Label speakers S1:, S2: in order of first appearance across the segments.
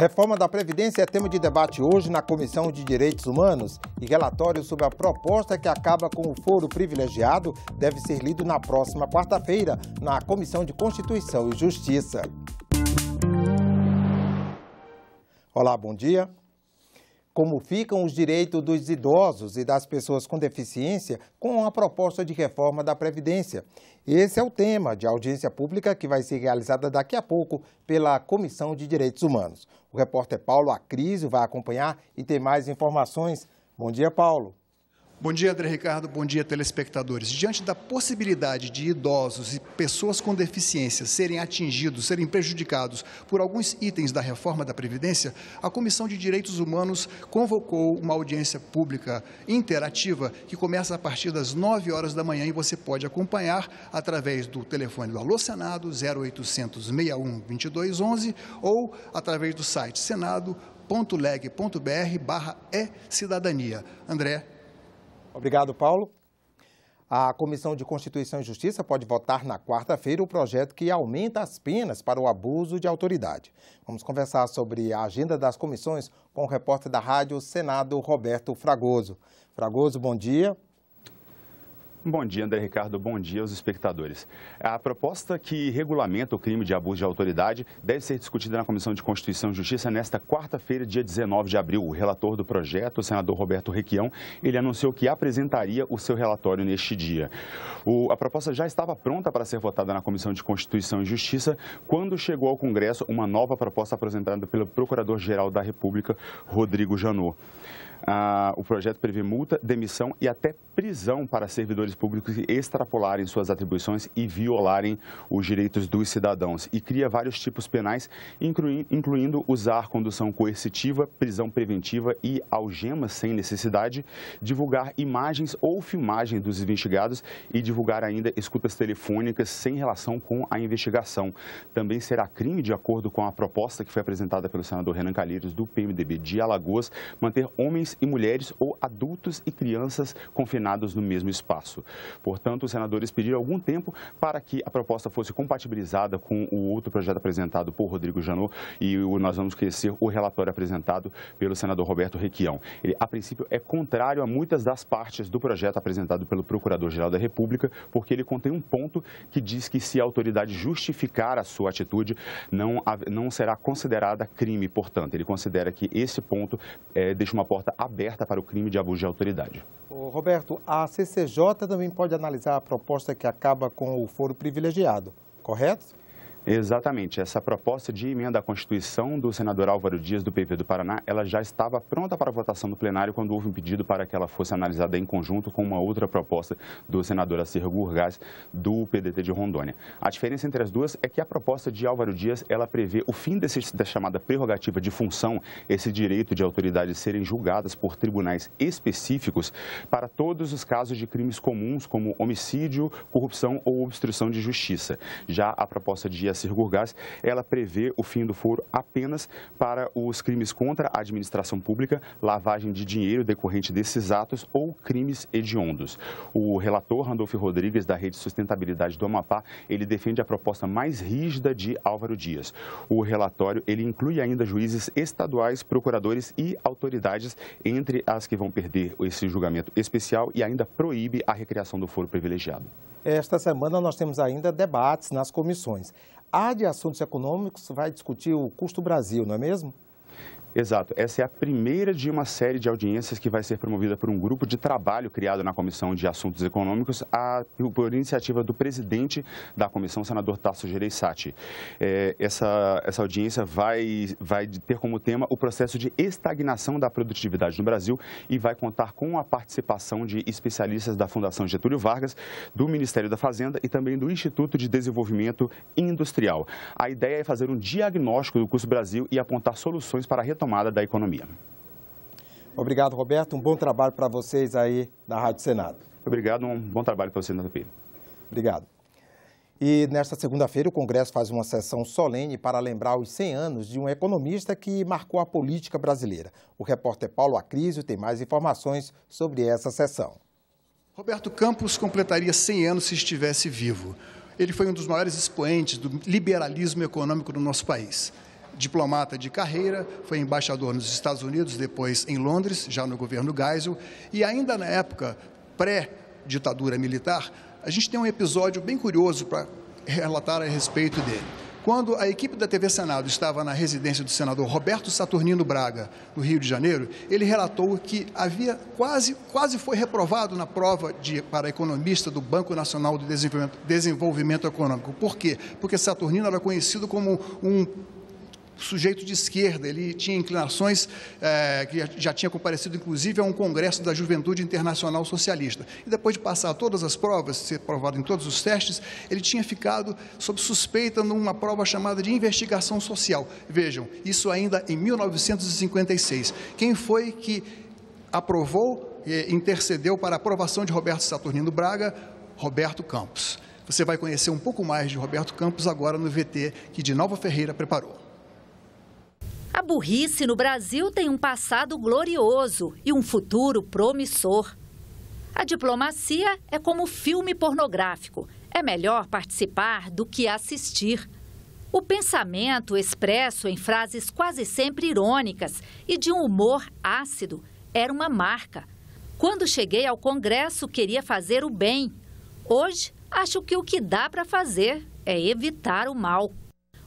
S1: Reforma da Previdência é tema de debate hoje na Comissão de Direitos Humanos e relatório sobre a proposta que acaba com o foro privilegiado deve ser lido na próxima quarta-feira na Comissão de Constituição e Justiça. Olá, bom dia. Como ficam os direitos dos idosos e das pessoas com deficiência com a proposta de reforma da Previdência? Esse é o tema de audiência pública que vai ser realizada daqui a pouco pela Comissão de Direitos Humanos. O repórter Paulo Acrísio vai acompanhar e tem mais informações. Bom dia, Paulo.
S2: Bom dia, André Ricardo. Bom dia, telespectadores. Diante da possibilidade de idosos e pessoas com deficiência serem atingidos, serem prejudicados por alguns itens da reforma da Previdência, a Comissão de Direitos Humanos convocou uma audiência pública interativa que começa a partir das 9 horas da manhã e você pode acompanhar através do telefone do Alô Senado 0800 61 2211 ou através do site senado.leg.br/e-cidadania. André.
S1: Obrigado, Paulo. A Comissão de Constituição e Justiça pode votar na quarta-feira o projeto que aumenta as penas para o abuso de autoridade. Vamos conversar sobre a agenda das comissões com o repórter da Rádio Senado, Roberto Fragoso. Fragoso, bom dia.
S3: Bom dia, André Ricardo. Bom dia aos espectadores. A proposta que regulamenta o crime de abuso de autoridade deve ser discutida na Comissão de Constituição e Justiça nesta quarta-feira, dia 19 de abril. O relator do projeto, o senador Roberto Requião, ele anunciou que apresentaria o seu relatório neste dia. A proposta já estava pronta para ser votada na Comissão de Constituição e Justiça quando chegou ao Congresso uma nova proposta apresentada pelo Procurador-Geral da República, Rodrigo Janot. O projeto prevê multa, demissão e até prisão para servidores públicos que extrapolarem suas atribuições e violarem os direitos dos cidadãos. E cria vários tipos penais, incluindo usar condução coercitiva, prisão preventiva e algemas sem necessidade, divulgar imagens ou filmagem dos investigados e divulgar ainda escutas telefônicas sem relação com a investigação. Também será crime, de acordo com a proposta que foi apresentada pelo senador Renan Calheiros, do PMDB de Alagoas, manter homens e mulheres ou adultos e crianças confinados no mesmo espaço. Portanto, os senadores pediram algum tempo para que a proposta fosse compatibilizada com o outro projeto apresentado por Rodrigo Janot e nós vamos conhecer o relatório apresentado pelo senador Roberto Requião. Ele, a princípio, é contrário a muitas das partes do projeto apresentado pelo Procurador-Geral da República, porque ele contém um ponto que diz que se a autoridade justificar a sua atitude, não será considerada crime. Portanto, ele considera que esse ponto deixa uma porta aberta para o crime de abuso de autoridade.
S1: Roberto, a CCJ também pode analisar a proposta que acaba com o foro privilegiado, correto?
S3: Exatamente. Essa proposta de emenda à Constituição do senador Álvaro Dias, do PP do Paraná, ela já estava pronta para votação no plenário quando houve um pedido para que ela fosse analisada em conjunto com uma outra proposta do senador Assir Gurgás, do PDT de Rondônia. A diferença entre as duas é que a proposta de Álvaro Dias, ela prevê o fim da chamada prerrogativa de função, esse direito de autoridades serem julgadas por tribunais específicos para todos os casos de crimes comuns, como homicídio, corrupção ou obstrução de justiça. Já a proposta de Assir Gurgás, ela prevê o fim do foro apenas para os crimes contra a administração pública, lavagem de dinheiro decorrente desses atos ou crimes hediondos. O relator Randolfo Rodrigues, da Rede Sustentabilidade do Amapá, ele defende a proposta mais rígida de Álvaro Dias. O relatório, ele inclui ainda juízes estaduais, procuradores e autoridades entre as que vão perder esse julgamento especial e ainda proíbe a recriação do foro privilegiado.
S1: Esta semana nós temos ainda debates nas comissões. A de Assuntos Econômicos vai discutir o Custo Brasil, não é mesmo?
S3: Exato. Essa é a primeira de uma série de audiências que vai ser promovida por um grupo de trabalho criado na Comissão de Assuntos Econômicos por iniciativa do presidente da comissão, senador Tasso Gereissati. Essa audiência vai ter como tema o processo de estagnação da produtividade no Brasil e vai contar com a participação de especialistas da Fundação Getúlio Vargas, do Ministério da Fazenda e também do Instituto de Desenvolvimento Industrial. A ideia é fazer um diagnóstico do Custo Brasil e apontar soluções para a retomada da economia.
S1: Obrigado, Roberto. Um bom trabalho para vocês aí na Rádio Senado.
S3: Obrigado, um bom trabalho para você na TP.
S1: Obrigado. E nesta segunda-feira o Congresso faz uma sessão solene para lembrar os 100 anos de um economista que marcou a política brasileira. O repórter Paulo Acrísio tem mais informações sobre essa sessão.
S2: Roberto Campos completaria 100 anos se estivesse vivo. Ele foi um dos maiores expoentes do liberalismo econômico do nosso país. diplomata de carreira, foi embaixador nos Estados Unidos, depois em Londres, já no governo Geisel, e ainda na época pré-ditadura militar, a gente tem um episódio bem curioso para relatar a respeito dele. Quando a equipe da TV Senado estava na residência do senador Roberto Saturnino Braga, no Rio de Janeiro, ele relatou que havia quase foi reprovado na prova para economista do Banco Nacional de Desenvolvimento Econômico. Por quê? Porque Saturnino era conhecido como um sujeito de esquerda, ele tinha inclinações que já tinha comparecido, inclusive, a um congresso da Juventude Internacional Socialista. E depois de passar todas as provas, ser aprovado em todos os testes, ele tinha ficado sob suspeita numa prova chamada de investigação social. Vejam, isso ainda em 1956. Quem foi que aprovou e intercedeu para a aprovação de Roberto Saturnino Braga? Roberto Campos. Você vai conhecer um pouco mais de Roberto Campos agora no VT que Dinalva Ferreira preparou.
S4: A burrice no Brasil tem um passado glorioso e um futuro promissor. A diplomacia é como filme pornográfico. É melhor participar do que assistir. O pensamento expresso em frases quase sempre irônicas e de um humor ácido era uma marca. Quando cheguei ao Congresso, queria fazer o bem. Hoje, acho que o que dá para fazer é evitar o mal.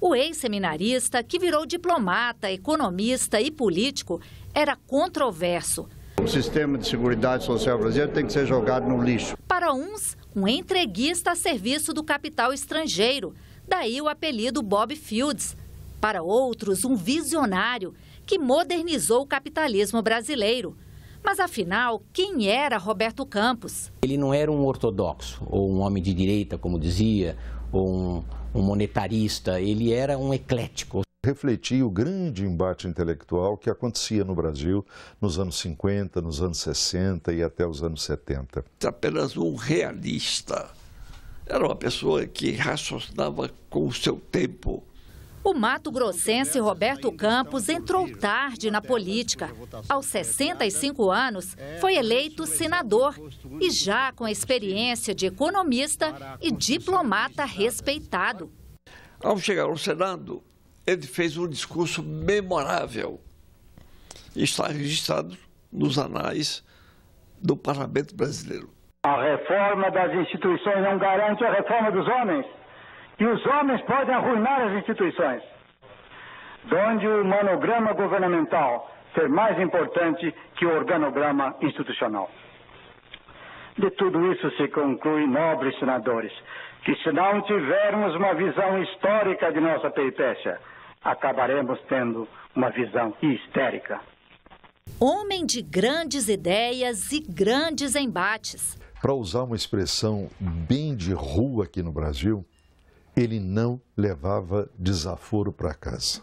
S4: O ex-seminarista, que virou diplomata, economista e político, era controverso.
S5: O sistema de seguridade social brasileiro tem que ser jogado no lixo.
S4: Para uns, um entreguista a serviço do capital estrangeiro, daí o apelido Bob Fields. Para outros, um visionário que modernizou o capitalismo brasileiro. Mas, afinal, quem era Roberto Campos?
S6: Ele não era um ortodoxo, ou um homem de direita, como dizia, ou um monetarista, ele era um eclético.
S7: Refletia o grande embate intelectual que acontecia no Brasil nos anos 50, nos anos 60 e até os anos 70.
S8: Apenas um realista. Era uma pessoa que raciocinava com o seu tempo.
S4: O mato-grossense Roberto Campos entrou tarde na política. Aos 65 anos, foi eleito senador e já com experiência de economista e diplomata respeitado.
S8: Ao chegar ao Senado, ele fez um discurso memorável. Está registrado nos anais do Parlamento Brasileiro.
S9: A reforma das instituições não garante a reforma dos homens. E os homens podem arruinar as instituições. Donde o monograma governamental ser mais importante que o organograma institucional. De tudo isso se conclui, nobres senadores, que se não tivermos uma visão histórica de nossa peripécia, acabaremos tendo uma visão histérica.
S4: Homem de grandes ideias e grandes embates.
S7: Para usar uma expressão bem de rua aqui no Brasil, ele não levava desaforo para casa.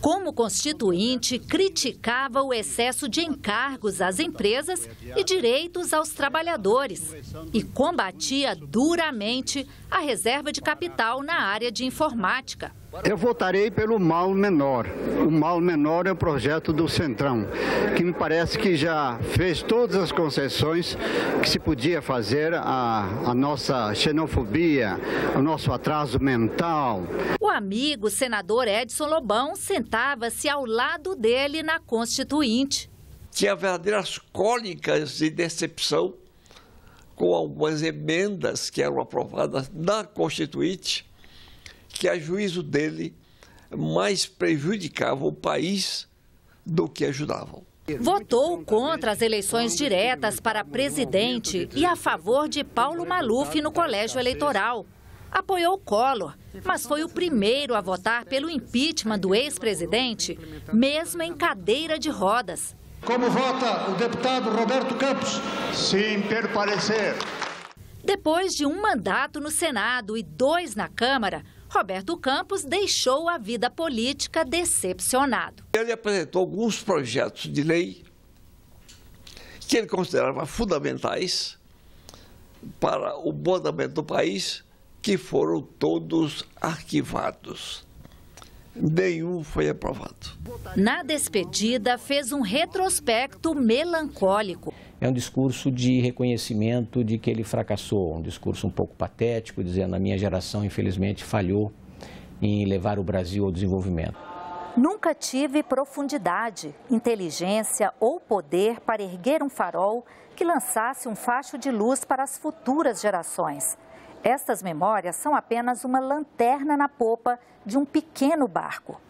S4: Como constituinte, criticava o excesso de encargos às empresas e direitos aos trabalhadores e combatia duramente a reserva de capital na área de informática.
S5: Eu votarei pelo mal menor. O mal menor é o projeto do Centrão, que me parece que já fez todas as concessões que se podia fazer à nossa xenofobia, ao nosso atraso mental.
S4: O amigo senador Edson Lobão sentava-se ao lado dele na Constituinte.
S8: Tinha verdadeiras cólicas de decepção com algumas emendas que eram aprovadas na Constituinte, que, a juízo dele, mais prejudicavam o país do que ajudavam.
S4: Votou contra as eleições diretas para presidente e a favor de Paulo Maluf no colégio eleitoral. Apoiou Collor, mas foi o primeiro a votar pelo impeachment do ex-presidente, mesmo em cadeira de rodas.
S10: Como vota o deputado Roberto Campos? Sim, per parecer.
S4: Depois de um mandato no Senado e 2 na Câmara, Roberto Campos deixou a vida política decepcionado.
S8: Ele apresentou alguns projetos de lei que ele considerava fundamentais para o bom andamento do país, que foram todos arquivados. Nenhum foi aprovado.
S4: Na despedida, fez um retrospecto melancólico.
S6: É um discurso de reconhecimento de que ele fracassou, um discurso um pouco patético, dizendo: a minha geração, infelizmente, falhou em levar o Brasil ao desenvolvimento.
S4: Nunca tive profundidade, inteligência ou poder para erguer um farol que lançasse um facho de luz para as futuras gerações. Estas memórias são apenas uma lanterna na popa de um pequeno barco.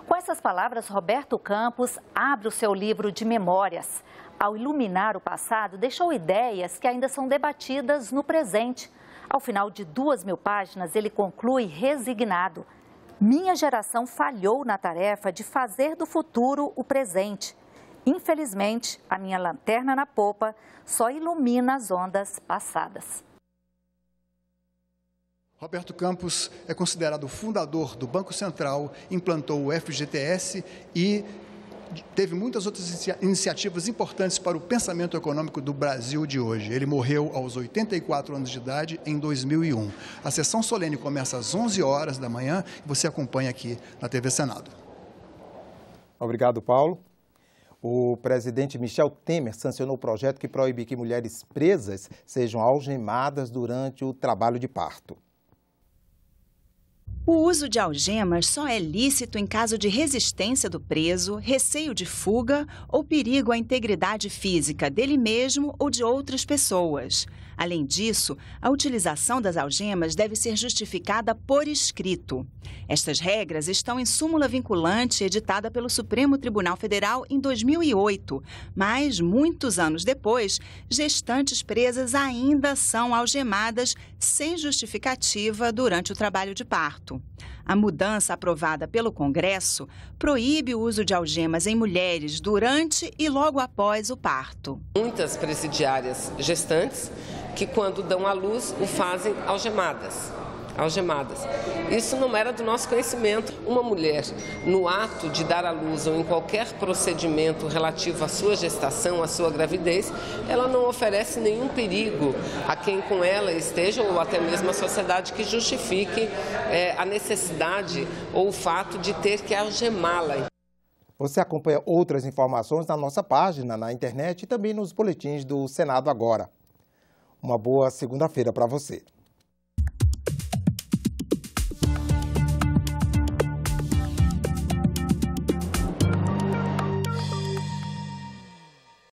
S4: Com essas palavras, Roberto Campos abre o seu livro de memórias. Ao iluminar o passado, deixou ideias que ainda são debatidas no presente. Ao final de 2.000 páginas, ele conclui resignado. Minha geração falhou na tarefa de fazer do futuro o presente. Infelizmente, a minha lanterna na popa só ilumina as ondas passadas.
S2: Roberto Campos é considerado o fundador do Banco Central, implantou o FGTS e teve muitas outras iniciativas importantes para o pensamento econômico do Brasil de hoje. Ele morreu aos 84 anos de idade em 2001. A sessão solene começa às 11 horas da manhã e você acompanha aqui na TV Senado.
S1: Obrigado, Paulo. O presidente Michel Temer sancionou o projeto que proíbe que mulheres presas sejam algemadas durante o trabalho de parto.
S11: O uso de algemas só é lícito em caso de resistência do preso, receio de fuga ou perigo à integridade física dele mesmo ou de outras pessoas. Além disso, a utilização das algemas deve ser justificada por escrito. Estas regras estão em súmula vinculante editada pelo Supremo Tribunal Federal em 2008, mas, muitos anos depois, gestantes presas ainda são algemadas sem justificativa durante o trabalho de parto. A mudança aprovada pelo Congresso proíbe o uso de algemas em mulheres durante e logo após o parto.
S12: Muitas presidiárias gestantes que, quando dão à luz, o fazem algemadas. Isso não era do nosso conhecimento. Uma mulher, no ato de dar à luz ou em qualquer procedimento relativo à sua gestação, à sua gravidez, ela não oferece nenhum perigo a quem com ela esteja ou até mesmo a sociedade que justifique a necessidade ou o fato de ter que algemá-la.
S1: Você acompanha outras informações na nossa página, na internet e também nos boletins do Senado Agora. Uma boa segunda-feira para você.